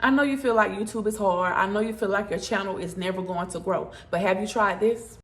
I know you feel like YouTube is hard. I know you feel like your channel is never going to grow. But have you tried this?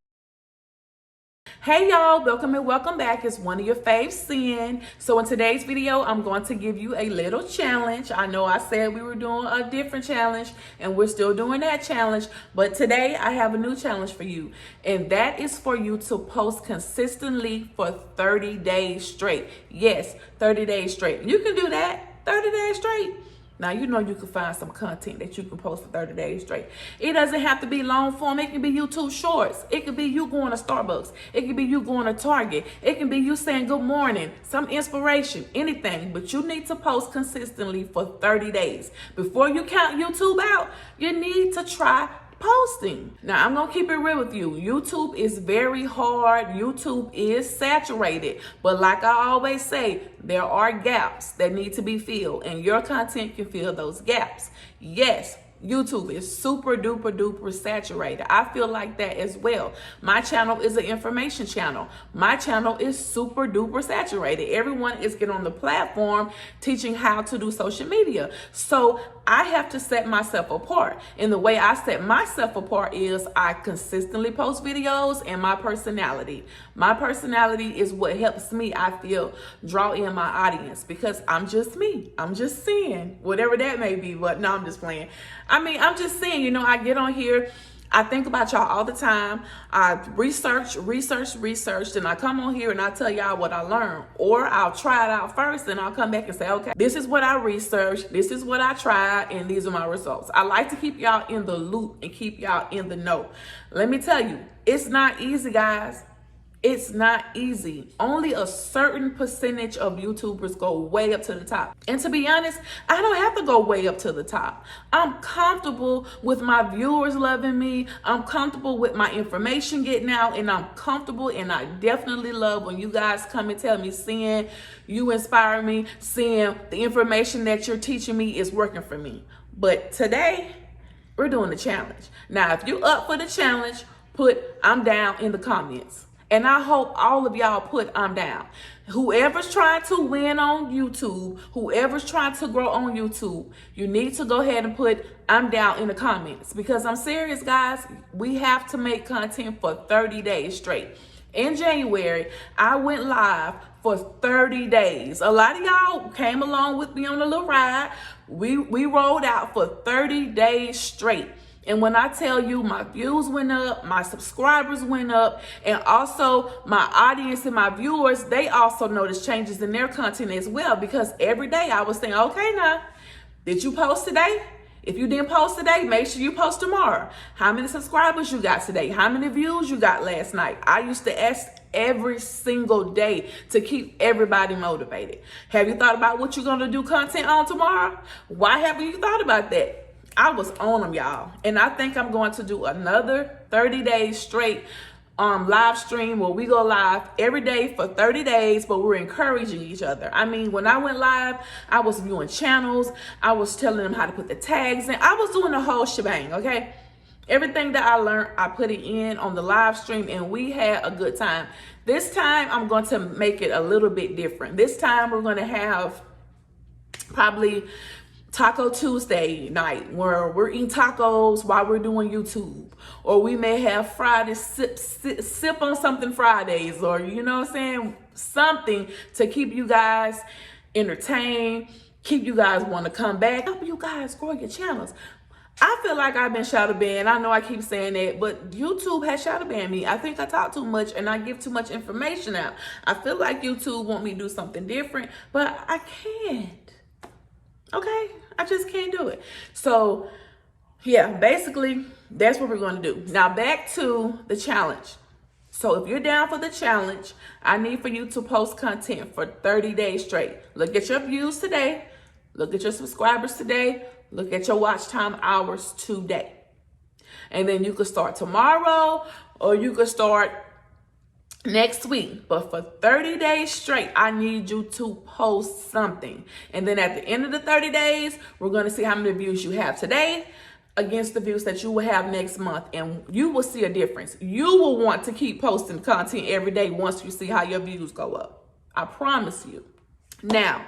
Hey y'all, welcome and welcome back. It's one of your faves, Sin. So in today's video, I'm going to give you a little challenge. I know I said we were doing a different challenge and we're still doing that challenge, but today I have a new challenge for you. And that is for you to post consistently for 30 days straight. Yes, 30 days straight. You can do that, 30 days straight. Now, you know you can find some content that you can post for 30 days straight. It doesn't have to be long form. It can be YouTube shorts. It could be you going to Starbucks. It could be you going to Target. It can be you saying good morning, some inspiration, anything. But you need to post consistently for 30 days. Before you count YouTube out, you need to try posting. Now, I'm going to keep it real with you. YouTube is very hard. YouTube is saturated. But like I always say, there are gaps that need to be filled, and your content can fill those gaps. Yes, YouTube is super duper duper saturated. I feel like that as well. My channel is an information channel. My channel is super duper saturated. Everyone is getting on the platform teaching how to do social media. So I have to set myself apart. And the way I set myself apart is I consistently post videos and my personality. My personality is what helps me, I feel, draw in my audience because I'm just me. I'm just saying, whatever that may be, but no, I'm just playing. I'm just saying, you know, I get on here, I think about y'all all the time. I research, and I come on here and I tell y'all what I learned. Or I'll try it out first and I'll come back and say, okay, this is what I researched, this is what I tried, and these are my results. I like to keep y'all in the loop and keep y'all in the know. Let me tell you, it's not easy, guys. It's not easy. Only a certain percentage of YouTubers go way up to the top. And to be honest, I don't have to go way up to the top. I'm comfortable with my viewers loving me. I'm comfortable with my information getting out, and I'm comfortable, and I definitely love when you guys come and tell me, Sin, you inspire me, Sin, the information that you're teaching me is working for me. But today, we're doing the challenge. Now, if you're up for the challenge, put I'm down in the comments. And I hope all of y'all put I'm down. Whoever's trying to win on YouTube, whoever's trying to grow on YouTube, you need to go ahead and put I'm down in the comments. Because I'm serious, guys. We have to make content for 30 days straight. In January, I went live for 30 days. A lot of y'all came along with me on a little ride. We rolled out for 30 days straight. And when I tell you my views went up, my subscribers went up, and also my audience and my viewers, they also noticed changes in their content as well, because every day I was saying, okay, now, did you post today? If you didn't post today, make sure you post tomorrow. How many subscribers you got today? How many views you got last night? I used to ask every single day to keep everybody motivated. Have you thought about what you're going to do content on tomorrow? Why haven't you thought about that? I was on them, y'all. And I think I'm going to do another 30 days straight live stream where we go live every day for 30 days, but we're encouraging each other. I mean, when I went live, I was viewing channels. I was telling them how to put the tags in. I was doing the whole shebang, okay? Everything that I learned, I put it in on the live stream, and we had a good time. This time, I'm going to make it a little bit different. This time, we're going to have probably Taco Tuesday night where we're eating tacos while we're doing YouTube. Or we may have Friday sip on something Fridays, or you know what I'm saying? Something to keep you guys entertained, keep you guys want to come back, help you guys grow your channels. I feel like I've been shadow banned. I know I keep saying that, but YouTube has shadow banned me. I think I talk too much and I give too much information out. I feel like YouTube want me to do something different, but I can't. Okay? I just can't do it. So, yeah, basically, that's what we're going to do. Now, back to the challenge. So, if you're down for the challenge, I need for you to post content for 30 days straight. Look at your views today. Look at your subscribers today. Look at your watch time hours today. And then you could start tomorrow, or you could start next week. But for 30 days straight, I need you to post something. And then at the end of the 30 days, we're going to see how many views you have today against the views that you will have next month. And you will see a difference. You will want to keep posting content every day once you see how your views go up. I promise you. Now,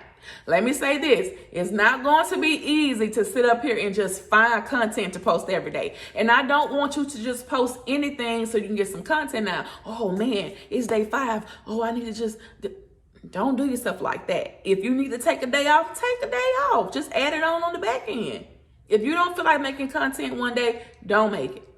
let me say this. It's not going to be easy to sit up here and just find content to post every day. And I don't want you to just post anything so you can get some content now. Oh man, it's day 5. Oh, I need to just... Don't do yourself like that. If you need to take a day off, take a day off. Just add it on the back end. If you don't feel like making content one day, don't make it.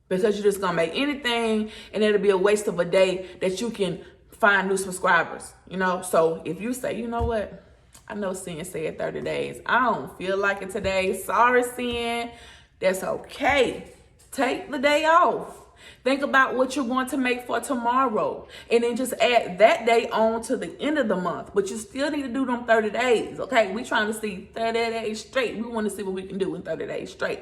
Because you're just going to make anything and it'll be a waste of a day that you can find new subscribers. You know, so if you say, you know what? I know Sin said 30 days. I don't feel like it today. Sorry, Sin. That's okay. Take the day off. Think about what you're going to make for tomorrow. And then just add that day on to the end of the month. But you still need to do them 30 days, okay? We're trying to see 30 days straight. We want to see what we can do in 30 days straight,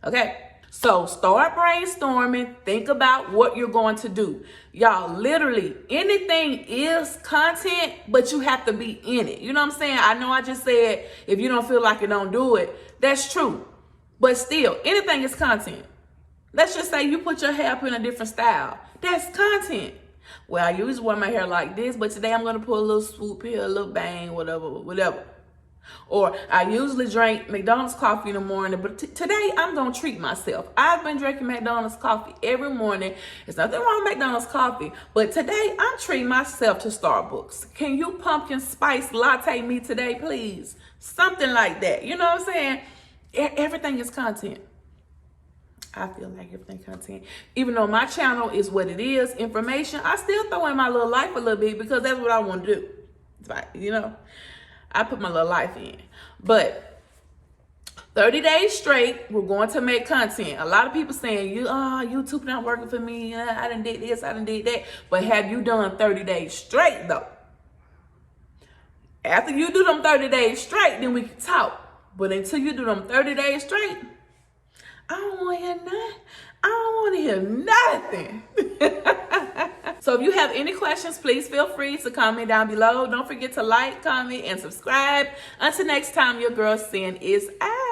okay? So start brainstorming. Think about what you're going to do. Y'all, literally, anything is content, but you have to be in it. You know what I'm saying? I know I just said, if you don't feel like it, don't do it. That's true. But still, anything is content. Let's just say you put your hair up in a different style. That's content. Well, I usually wear my hair like this, but today I'm going to put a little swoop here, a little bang, whatever. Or I usually drink McDonald's coffee in the morning, but today I'm going to treat myself. I've been drinking McDonald's coffee every morning. There's nothing wrong with McDonald's coffee, but today I'm treating myself to Starbucks. Can you pumpkin spice latte me today, please? Something like that. You know what I'm saying? Everything is content. I feel like everything content. Even though my channel is what it is, information, I still throw in my little life a little bit because that's what I want to do. It's like, you know, I put my little life in. But 30 days straight, we're going to make content. A lot of people saying, YouTube not working for me. I done did this, I done did that. But have you done 30 days straight though? After you do them 30 days straight, then we can talk. But until you do them 30 days straight, I don't want to hear nothing. I don't want to hear nothing. So if you have any questions, please feel free to comment down below. Don't forget to like, comment, and subscribe. Until next time, your girl Sin is out.